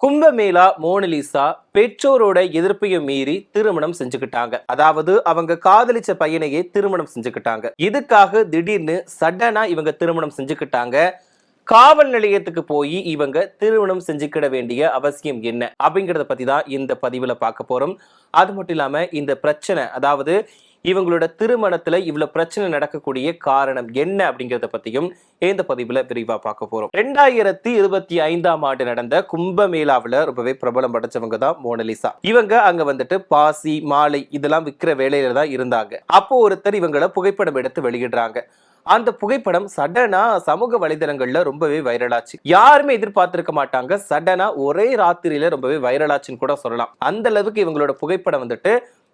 Kumbh Mela Mona Lisa பெற்றோரோட எதிர்ப்பையும் மீறி திருமணம் செஞ்சுக்கிட்டாங்க. அதாவது அவங்க காதலிச்ச பையனையே திருமணம் செஞ்சுக்கிட்டாங்க. இதுக்காக திடீர்னு சடனா இவங்க திருமணம் செஞ்சுக்கிட்டாங்க. காவல் நிலையத்துக்கு போய் இவங்க திருமணம் செஞ்சுக்கிட வேண்டிய அவசியம் என்ன அப்படிங்கறத பத்தி தான் இந்த பதிவுல பார்க்க போறோம். அது மட்டும் இல்லாம இந்த பிரச்சனை, அதாவது இவங்களோட திருமணத்துல இவ்வளவு பிரச்சனை நடக்கக்கூடிய காரணம் என்ன அப்படிங்கறத பத்தியும் இந்த பதிவுல விரிவா பார்க்க போறோம். 2025ஆம் ஆண்டு நடந்த கும்பமேளாவுல ரொம்பவே பிரபலம் படைச்சவங்க தான் மோனலிசா. இவங்க அங்க வந்துட்டு பாசி மாலை இதெல்லாம் விற்கிற வேலையில தான் இருந்தாங்க. அப்போ ஒருத்தர் இவங்களை புகைப்படம் எடுத்து வெளியிடுறாங்க. அந்த புகைப்படம் சடனா சமூக வலைதளங்கள்ல ரொம்பவே வைரலாச்சு. யாருமே எதிர்பார்த்திருக்க மாட்டாங்க. சடனா ஒரே ராத்திரியில ரொம்பவே வைரலாச்சுன்னு கூட சொல்லலாம். அந்த அளவுக்கு இவங்களோட புகைப்படம் வந்துட்டு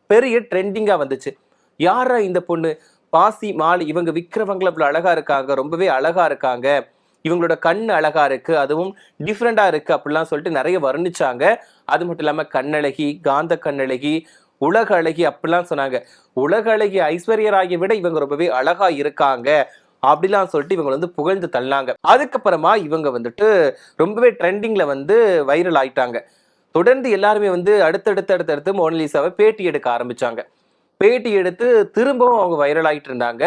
பெரிய ட்ரெண்டிங்கா வந்துச்சு. யாரா இந்த பொண்ணு, பாசி மாலை இவங்க விக்கிறவங்கள இவ்வளவு அழகா இருக்காங்க, ரொம்பவே அழகா இருக்காங்க, இவங்களோட கண் அழகா இருக்கு, அதுவும் டிஃப்ரெண்டா இருக்கு அப்படிலாம் சொல்லிட்டு நிறைய வர்ணிச்சாங்க. அது மட்டும் இல்லாம கண்ணழகி, காந்த கண்ணழகி, உலக அழகி அப்படிலாம் சொன்னாங்க. உலக அழகி ஐஸ்வர்யா ராயை விட இவங்க ரொம்பவே அழகா இருக்காங்க அப்படிலாம் சொல்லிட்டு இவங்க வந்து புகழ்ந்து தள்ளாங்க. அதுக்கப்புறமா இவங்க வந்துட்டு ரொம்பவே ட்ரெண்டிங்ல வந்து வைரல் ஆயிட்டாங்க. தொடர்ந்து எல்லாருமே வந்து அடுத்தடுத்து மோனலிசாவை பேட்டி எடுக்க ஆரம்பிச்சாங்க. பேட்டி எடுத்து திரும்பவும் அவங்க வைரல் ஆயிட்டு இருந்தாங்க.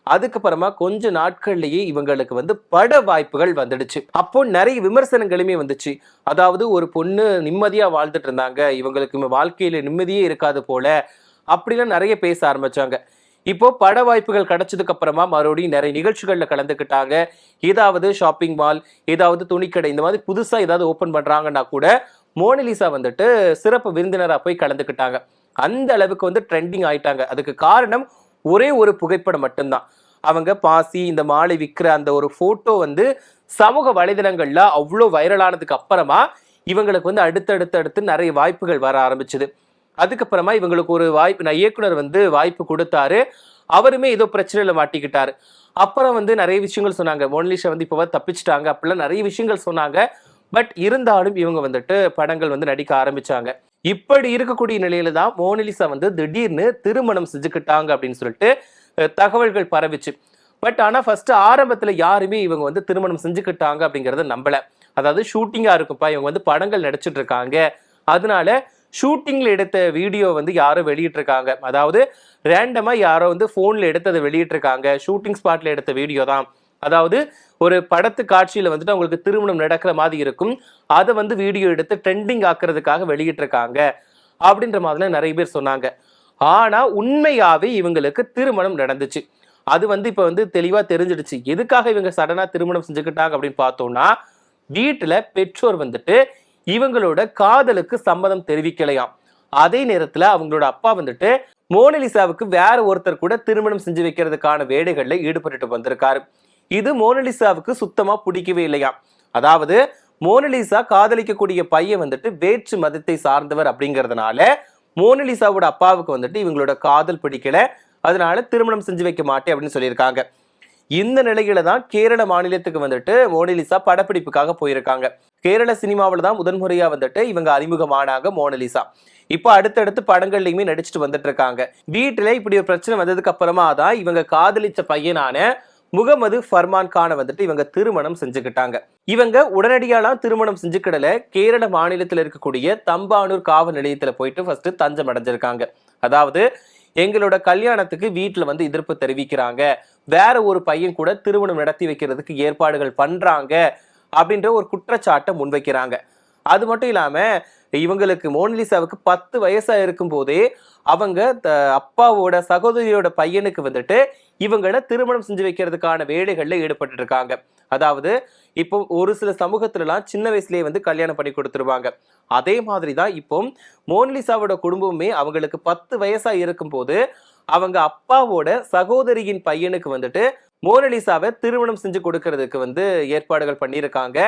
அதுக்கப்புறமா கொஞ்ச நாட்கள்லயே இவங்களுக்கு வந்து பட வாய்ப்புகள் வந்துடுச்சு. அப்போ நிறைய விமர்சனங்களுமே வந்துச்சு. அதாவது ஒரு பொண்ணு நிம்மதியா வாழ்ந்துட்டு இருந்தாங்க, இவங்களுக்கு வாழ்க்கையில நிம்மதியே இருக்காது போல அப்படிலாம் நிறைய பேச ஆரம்பிச்சாங்க. இப்போ பட வாய்ப்புகள் கிடைச்சதுக்கு அப்புறமா மறுபடியும் நிறைய நிகழ்ச்சிகள்ல கலந்துக்கிட்டாங்க. ஏதாவது ஷாப்பிங் மால், ஏதாவது துணிக்கடை, இந்த மாதிரி புதுசா ஏதாவது ஓபன் பண்றாங்கன்னா கூட மோனலிசா வந்துட்டு சிறப்பு விருந்தினரா போய் கலந்துக்கிட்டாங்க. அந்த அளவுக்கு வந்து ட்ரெண்டிங் ஆயிட்டாங்க. அதுக்கு காரணம் ஒரே ஒரு புகைப்படம் மட்டும்தான். அவங்க பாசி இந்த மாலை விற்கிற அந்த ஒரு போட்டோ வந்து சமூக வலைதளங்கள்ல அவ்வளோ வைரலானதுக்கு அப்புறமா இவங்களுக்கு வந்து அடுத்தடுத்து நிறைய வாய்ப்புகள் வர ஆரம்பிச்சது. அதுக்கப்புறமா இவங்களுக்கு ஒரு வாய்ப்பு, இயக்குனர் வந்து வாய்ப்பு கொடுத்தாரு. அவருமே ஏதோ பிரச்சனையில மாட்டிக்கிட்டாரு. அப்புறம் வந்து நிறைய விஷயங்கள் சொன்னாங்க. மோனலிசா வந்து இப்போ தப்பிச்சிட்டாங்க அப்படிலாம் நிறைய விஷயங்கள் சொன்னாங்க. பட் இருந்தாலும் இவங்க வந்துட்டு படங்கள் வந்து நடிக்க ஆரம்பிச்சாங்க. இப்படி இருக்கக்கூடிய நிலையில தான் மோனலிசா வந்து திடீர்னு திருமணம் செஞ்சுக்கிட்டாங்க அப்படின்னு சொல்லிட்டு தகவல்கள் பரவிச்சு. பட் ஆனா ஃபர்ஸ்ட் ஆரம்பத்துல யாருமே இவங்க வந்து திருமணம் செஞ்சுக்கிட்டாங்க அப்படிங்கறத நம்பல. அதாவது ஷூட்டிங்கா இருக்குப்பா, இவங்க வந்து படங்கள் நடிச்சிட்டு இருக்காங்க, அதனால ஷூட்டிங்ல எடுத்த வீடியோ வந்து யாரோ வெளியிட்டு இருக்காங்க, அதாவது ரேண்டமா யாரோ வந்து போன்ல எடுத்ததை வெளியிட்டு இருக்காங்க, ஷூட்டிங் ஸ்பாட்ல எடுத்த வீடியோ தான், அதாவது ஒரு படத்து காட்சியில வந்துட்டு அவங்களுக்கு திருமணம் நடக்கிற மாதிரி இருக்கும், அதை வந்து வீடியோ எடுத்து ட்ரெண்டிங் ஆக்குறதுக்காக வெளியிட்டு இருக்காங்க அப்படின்ற மாதிரி நிறைய பேர் சொன்னாங்க. ஆனா உண்மையாவே இவங்களுக்கு திருமணம் நடந்துச்சு. அது வந்து இப்ப வந்து தெளிவா தெரிஞ்சிடுச்சு. எதுக்காக இவங்க சடனா திருமணம் செஞ்சுக்கிட்டாங்க அப்படின்னு பார்த்தோம்னா, வீட்டுல பெற்றோர் வந்துட்டு இவங்களோட காதலுக்கு சம்மதம் தெரிவிக்கலையாம். அதே நேரத்துல அவங்களோட அப்பா வந்துட்டு மோனலிசாவுக்கு வேற ஒருத்தர் கூட திருமணம் செஞ்சு வைக்கிறதுக்கான வேலைகள்ல ஈடுபட்டு வந்திருக்காரு. இது மோனலிசாவுக்கு சுத்தமா பிடிக்கவே இல்லையாம். அதாவது மோனலிசா காதலிக்கக்கூடிய பையன் வந்துட்டு வேற்று மதத்தை சார்ந்தவர் அப்படிங்கறதுனால மோனலிசாவோட அப்பாவுக்கு வந்துட்டு இவங்களோட காதல் பிடிக்கல, அதனால திருமணம் செஞ்சு வைக்க மாட்டேன் அப்படின்னு சொல்லியிருக்காங்க. இந்த நிலையில தான் கேரள மாநிலத்துக்கு வந்துட்டு மோனலிசா படப்பிடிப்புக்காக போயிருக்காங்க. கேரள சினிமாவில தான் முதன்முறையா வந்துட்டு இவங்க அறிமுகமானாங்க மோனலிசா. இப்போ அடுத்தடுத்து படங்கள்லயுமே நடிச்சுட்டு வந்துட்டு இருக்காங்க. வீட்டுல இப்படி ஒரு பிரச்சனை வந்ததுக்கு அப்புறமா தான் இவங்க காதலிச்ச பையனான முகமது ஃபர்மான் கானை வந்துட்டு இவங்க திருமணம் செஞ்சுக்கிட்டாங்க. இவங்க உடனடியாலாம் திருமணம் செஞ்சுக்கிடல. கேரள மாநிலத்தில் இருக்கக்கூடிய தம்பானூர் காவல் நிலையத்துல போயிட்டு ஃபர்ஸ்ட் தஞ்சம் அடைஞ்சிருக்காங்க. அதாவது எங்களோட கல்யாணத்துக்கு வீட்டுல வந்து எதிர்ப்பு தெரிவிக்கிறாங்க, வேற ஒரு பையன் கூட திருமணம் நடத்தி வைக்கிறதுக்கு ஏற்பாடுகள் பண்றாங்க அப்படின்ற ஒரு குற்றச்சாட்டை முன்வைக்கிறாங்க. அது மட்டும் இல்லாம இவங்களுக்கு மோனலிசாவுக்கு 10 வயசா இருக்கும் போதே அவங்க அப்பாவோட சகோதரியோட பையனுக்கு வந்துட்டு இவங்கள திருமணம் செஞ்சு வைக்கிறதுக்கான வேலைகள்ல ஈடுபட்டு இருக்காங்க. அதாவது இப்போ ஒரு சில சமூகத்துல எல்லாம் சின்ன வயசுலயே வந்து கல்யாணம் பண்ணி கொடுத்துருவாங்க. அதே மாதிரிதான் இப்போ மோனலிசாவோட குடும்பமே அவங்களுக்கு 10 வயசா இருக்கும் போது அவங்க அப்பாவோட சகோதரியின் பையனுக்கு வந்துட்டு மோனலிசாவை திருமணம் செஞ்சு கொடுக்கறதுக்கு வந்து ஏற்பாடுகள் பண்ணியிருக்காங்க.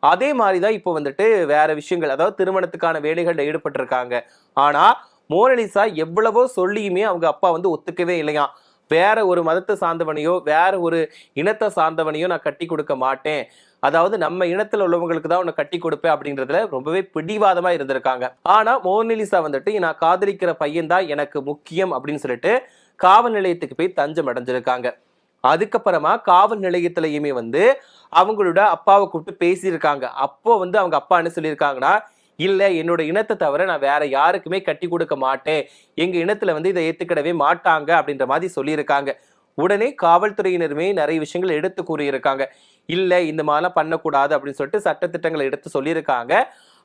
அதே மாதிரிதான் இப்போ வந்துட்டு வேற விஷயங்கள், அதாவது திருமணத்துக்கான வேலைகள்ல ஈடுபட்டு இருக்காங்க. ஆனா மோனலிசா எவ்வளவோ சொல்லியுமே அவங்க அப்பா வந்து ஒத்துக்கவே இல்லையா. வேற ஒரு மதத்தை சார்ந்தவனையோ வேற ஒரு இனத்தை சார்ந்தவனையோ நான் கட்டி கொடுக்க மாட்டேன், அதாவது நம்ம இனத்துல உள்ளவங்களுக்கு தான் உன்னை கட்டி கொடுப்பேன் அப்படின்றதுல ரொம்பவே பிடிவாதமா இருந்திருக்காங்க. ஆனா மோனலிசா வந்துட்டு நான் காதலிக்கிற பையன் தான் எனக்கு முக்கியம் அப்படின்னு சொல்லிட்டு காவல் நிலையத்துக்கு போய் தஞ்சம் அடைஞ்சிருக்காங்க. அதுக்கப்புறமா காவல் நிலையத்திலயுமே வந்து அவங்களோட அப்பாவை கூப்பிட்டு பேசியிருக்காங்க. அப்போ வந்து அவங்க அப்பா என்ன சொல்லியிருக்காங்கன்னா, இல்ல என்னோட இனத்தை தவிர நான் வேற யாருக்குமே கட்டி கொடுக்க மாட்டேன், எங்க இனத்துல வந்து இதை ஏத்துக்கிடவே மாட்டாங்க அப்படின்ற மாதிரி சொல்லியிருக்காங்க. உடனே காவல்துறையினருமே நிறைய விஷயங்கள் எடுத்து கூறியிருக்காங்க. இல்ல இந்த மாதிரிலாம் பண்ணக்கூடாது அப்படின்னு சொல்லிட்டு சட்டத்திட்டங்களை எடுத்து சொல்லியிருக்காங்க.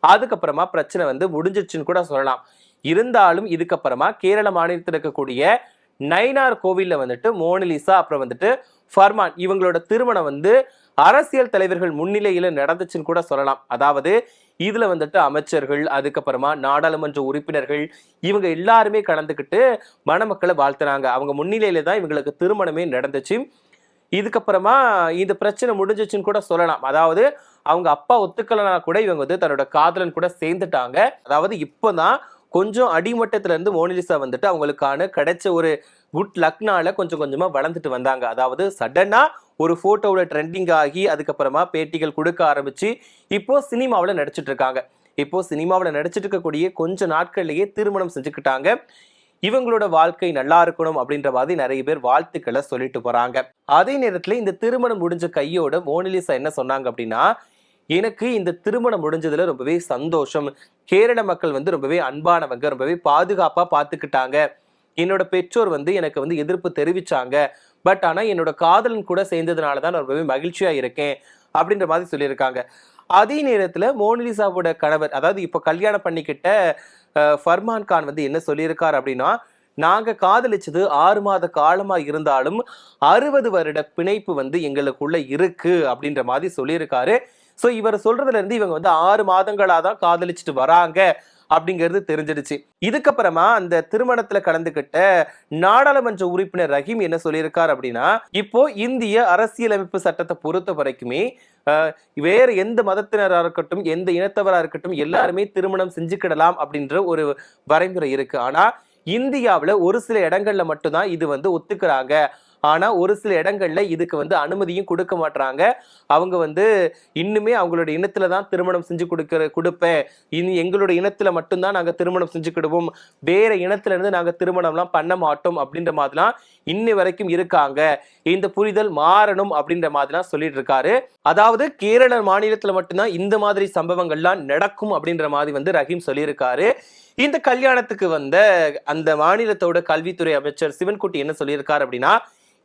அதுக்கப்புறமா பிரச்சனை வந்து முடிஞ்சிருச்சுன்னு கூட சொல்லலாம். இருந்தாலும் இதுக்கப்புறமா கேரள மாநிலத்தில் இருக்கக்கூடிய நயினார் கோவில்ல வந்துட்டு மோனலிசா அப்புறம் வந்துட்டு ஃபர்மான் இவங்களோட திருமணம் வந்து அரசியல் தலைவர்கள் முன்னிலையில நடந்துச்சுன்னு கூட சொல்லலாம். அதாவது இதுல வந்துட்டு அமைச்சர்கள், அதுக்கப்புறமா நாடாளுமன்ற உறுப்பினர்கள் இவங்க எல்லாருமே கலந்துக்கிட்டு மணமக்களை வாழ்த்துனாங்க. அவங்க முன்னிலையில தான் இவங்களுக்கு திருமணமே நடந்துச்சு. இதுக்கப்புறமா இந்த பிரச்சனை முடிஞ்சிச்சுன்னு கூட சொல்லலாம். அதாவது அவங்க அப்பா ஒத்துக்கலனா கூட இவங்க வந்து தன்னோட காதலன் கூட சேர்ந்துட்டாங்க. அதாவது இப்பதான் கொஞ்சம் அடிமட்டத்துல இருந்து மோனலிசா வந்துட்டு அவங்களுக்கான கிடைச்ச ஒரு குட் லக்னால கொஞ்சம் கொஞ்சமா வளர்ந்துட்டு வந்தாங்க. அதாவது சடனா ஒரு போட்டோவோட ட்ரெண்டிங் ஆகி அதுக்கப்புறமா பேட்டிகள் கொடுக்க ஆரம்பிச்சு இப்போ சினிமாவில நடிச்சிட்டு இருக்காங்க. இப்போ சினிமாவில நடிச்சிட்டு இருக்கக்கூடிய கொஞ்ச நாட்கள்லயே திருமணம் செஞ்சுக்கிட்டாங்க. இவங்களோட வாழ்க்கை நல்லா இருக்கணும் அப்படின்ற மாதிரி நிறைய பேர் வாழ்த்துக்களை சொல்லிட்டு போறாங்க. அதே நேரத்துல இந்த திருமணம் முடிஞ்ச கையோட மோனலிசா என்ன சொன்னாங்க அப்படின்னா, எனக்கு இந்த திருமணம் முடிஞ்சதுல ரொம்பவே சந்தோஷம். கேரள மக்கள் வந்து ரொம்பவே அன்பானவங்க, ரொம்பவே பாதுகாப்பா பாத்துக்கிட்டாங்க. என்னோட பெற்றோர் வந்து எனக்கு வந்து எதிர்ப்பு தெரிவிச்சாங்க. பட் ஆனா என்னோட காதலன் கூட சேர்ந்ததுனாலதான் நான் ரொம்பவே மகிழ்ச்சியா இருக்கேன் அப்படின்ற மாதிரி சொல்லியிருக்காங்க. அதே நேரத்துல மோனலிசாவோட கணவர், அதாவது இப்ப கல்யாணம் பண்ணிக்கிட்ட ஃபர்மான் கான் வந்து என்ன சொல்லியிருக்காரு அப்படின்னா, நாங்க காதலிச்சது 6 மாத காலமா இருந்தாலும் 60 வருட பிணைப்பு வந்து எங்களுக்குள்ள இருக்கு அப்படின்ற மாதிரி சொல்லியிருக்காரு. சோ இவர் சொல்றதுல இருந்து இவங்க வந்து 6 மாதங்களா தான் காதலிச்சுட்டு வராங்க அப்படிங்கிறது தெரிஞ்சிடுச்சு. இதுக்கப்புறமா அந்த திருமணத்துல கலந்துகிட்ட நாடாளுமன்ற உறுப்பினர் ரஹீம் என்ன சொல்லியிருக்காரு அப்படின்னா, இப்போ இந்திய அரசியலமைப்பு சட்டத்தை பொறுத்த வரைக்குமே வேற எந்த மதத்தினரா இருக்கட்டும், எந்த இனத்தவரா இருக்கட்டும் எல்லாருமே திருமணம் செஞ்சுக்கிடலாம் அப்படின்ற ஒரு வரைமுறை இருக்கு. ஆனா இந்தியாவுல ஒரு சில இடங்கள்ல மட்டும்தான் இது வந்து ஒத்துக்கிறாங்க. ஆனா ஒரு சில இடங்கள்ல இதுக்கு வந்து அனுமதியும் கொடுக்க மாட்டாங்க. அவங்க வந்து இன்னுமே அவங்களோட இனத்துலதான் திருமணம் செஞ்சு கொடுப்பேன், இனி எங்களோட இனத்துல மட்டும்தான் நாங்க திருமணம் செஞ்சுக்கிடுவோம், வேற இனத்துல இருந்து நாங்க திருமணம்லாம் பண்ண மாட்டோம் அப்படின்ற மாதிரிலாம் இன்னி வரைக்கும் இருக்காங்க. இந்த புரிதல் மாறணும் அப்படின்ற மாதிரிலாம் சொல்லிட்டு இருக்காரு. அதாவது கேரள மாநிலத்துல மட்டும்தான் இந்த மாதிரி சம்பவங்கள்லாம் நடக்கும் அப்படின்ற மாதிரி வந்து ரஹீம் சொல்லியிருக்காரு. இந்த கல்யாணத்துக்கு வந்த அந்த மாநிலத்தோட கல்வித்துறை அமைச்சர் சிவன்குட்டி என்ன சொல்லியிருக்காரு அப்படின்னா,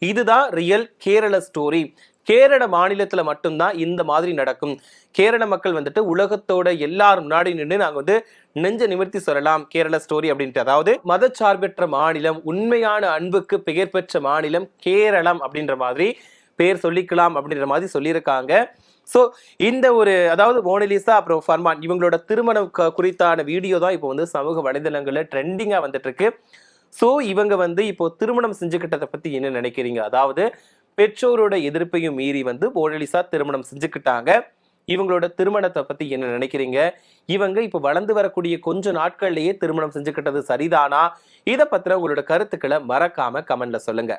இதுதான் ரியல் கேரள ஸ்டோரி. கேரள மாநிலத்துல மட்டும்தான் இந்த மாதிரி நடக்கும். கேரள மக்கள் வந்துட்டு உலகத்தோட எல்லாரும் முன்னாடி நின்று நாங்க வந்து நெஞ்ச நிமிர்த்தி சொல்லலாம் கேரள ஸ்டோரி அப்படின்ட்டு. அதாவது மதச்சார்பற்ற மாநிலம், உண்மையான அன்புக்கு பெயர் பெற்ற மாநிலம் கேரளம் அப்படின்ற மாதிரி பேர் சொல்லிக்கலாம் அப்படின்ற மாதிரி சொல்லியிருக்காங்க. சோ இந்த ஒரு அதாவது மோனலிசா அப்புறம் ஃபர்மான் இவங்களோட திருமணம் குறித்தான வீடியோ தான் இப்போ வந்து சமூக வலைதளங்கள்ல ட்ரெண்டிங்கா வந்துட்டு இருக்கு. சோ இவங்க வந்து இப்போ திருமணம் செஞ்சுக்கிட்டதை பத்தி என்ன நினைக்கிறீங்க? அதாவது பெற்றோரோட எதிர்ப்பையும் மீறி வந்து மோனலிசா திருமணம் செஞ்சுக்கிட்டாங்க. இவங்களோட திருமணத்தை பத்தி என்ன நினைக்கிறீங்க? இவங்க இப்ப வளர்ந்து வரக்கூடிய கொஞ்ச நாட்கள்லயே திருமணம் செஞ்சுக்கிட்டது சரிதானா? இதை பத்தின உங்களோட கருத்துக்களை மறக்காம கமெண்ட்ல சொல்லுங்க.